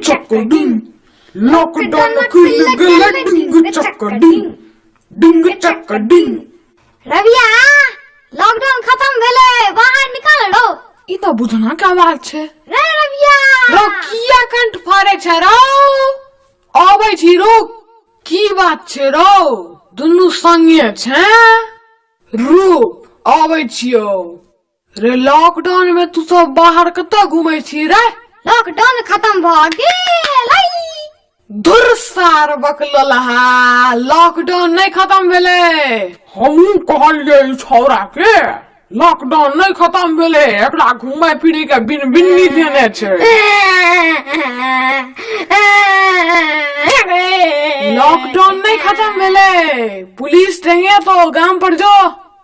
चक्कर डिंग लॉकडाउन खुल गया डिंग चक्कर डिंग चक्कर डिंग। रविया लॉकडाउन खत्म भेले बाहर निकालो। ई तो बुझना क्या बात छे रे रविया रो किया कंठ फाड़े छे रो आबै छी रो की बात छे रो दुनु संगे छे रूप आबै छियो रे। लॉकडाउन में तू सब बाहर कत घूमै छी रे? लॉकडाउन खत्म भ गेल। धुर सार बकलहा लॉकडाउन नहीं खत्म भेले। हमू कहलिए छौरा के लॉकडाउन नहीं खत्म भेले एकरा घूमे फिरे के बिन बिन्नी देने छे। लॉकडाउन नहीं खत्म भेले पुलिस देंगे तो गांव पर जो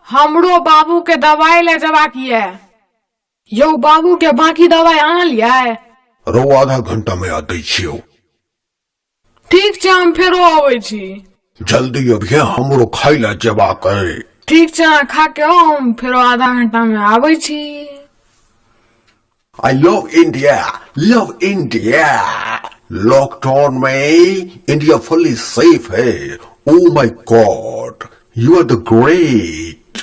हमरो बाबू के दवाई ले जबा किए यो बाबू के बाकी दवाई आना लिया रो आधा घंटा में आते छियो। ठीक छे हम फेरो आवे छी। जल्दी अभी हमरो खाई ला जबा करे। ठीक छे खा के हम फेरो आधा घंटा में आवे छी। I love India, love India. Lockdown में इंडिया फुल्ली सेफ है। Oh my God, you are the great.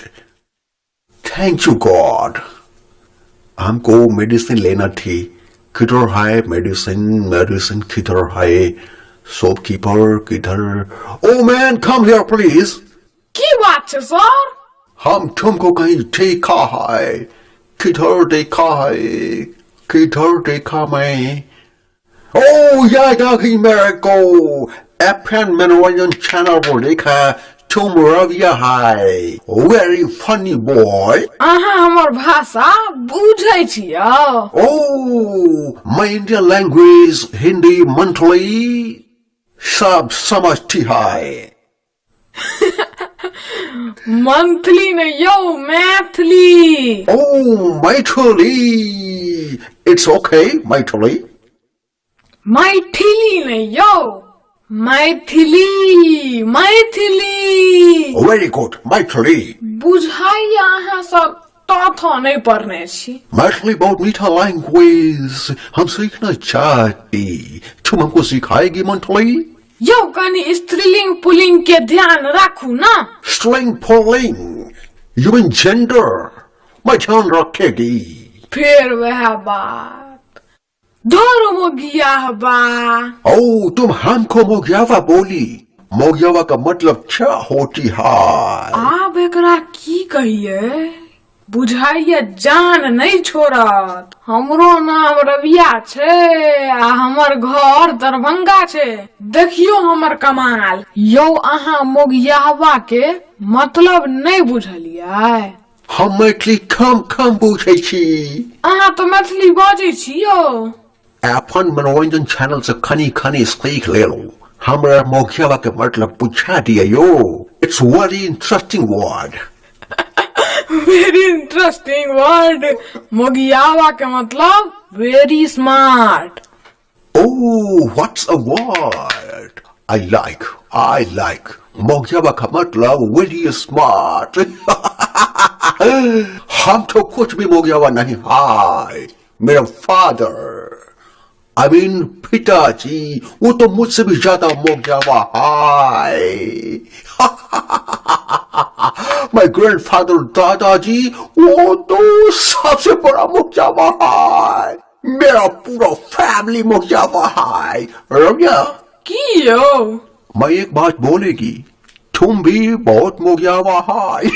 Thank you God. हमको मेडिसिन लेना थी। किधर है मेडिसिन किधर है? शॉपकीपर किधर? Oh man, come here please. की बात छे सर? हम तुमको कहीं देखा है। किधर देखा मैं? ओह याद आ गई मेरे को। एफएन मनोरंजन चैनल पर देखा तुम रविया है। Very funny boy. अहाँ हमर भाषा बुझै छियो? ओह मैं इंडियन लैंग्वेज हिंदी मंथली सब समझती है। मंथली नहीं यो Maithili. Oh, Maithili. It's okay, Maithili. Maithili नहीं यो मैथिली। Very good, Maithili. बुझाई अहाँ सब तथा नहीं पढ़ने छी। मैथिली बहुत मीठा लैंग्वेज हम सीखना चाहती। तुम हमको सिखाएगी मैथिली? यो कनी स्त्रीलिंग पुल्लिंग के ध्यान रखू ना। स्त्रीलिंग पुल्लिंग you mean gender? मैं ध्यान रखेगी। फिर वह बात धरो मोगिया बा। ओ तुम हमको मोगियावा बोली। मोगियावा का मतलब क्या होती है? आप एकरा की कहिए बुझाइए जान नहीं छोड़त। हमरो नाम रविया छे आ हमर घर दरभंगा छे। देखियो हमर कमाल। यो अहाँ मोगियावा के मतलब नहीं बुझलियै? हम मैथिली कम बुझै छी। अहाँ तो मैथिली बाजै छियो। अपन मनोरंजन चैनल से खनी सीख ले लो। हमरा मोगियावा के मतलब पूछा दियो। It's very interesting word. Very interesting word. मोगियावा के मतलब very smart. Oh, what's a word? I like. मोगियावा का मतलब वेरी स्मार्ट। हम तो कुछ भी मोगियावा नहीं है। मेरा फादर I mean पिताजी वो तो मुझसे भी ज्यादा मोगियावा है। My grandfather दादाजी वो तो सबसे बड़ा मोगियावा है। मेरा पूरा फैमिली मोगियावा है। रविया की यो? मैं एक बात बोलेगी तुम भी बहुत मोगियावा है।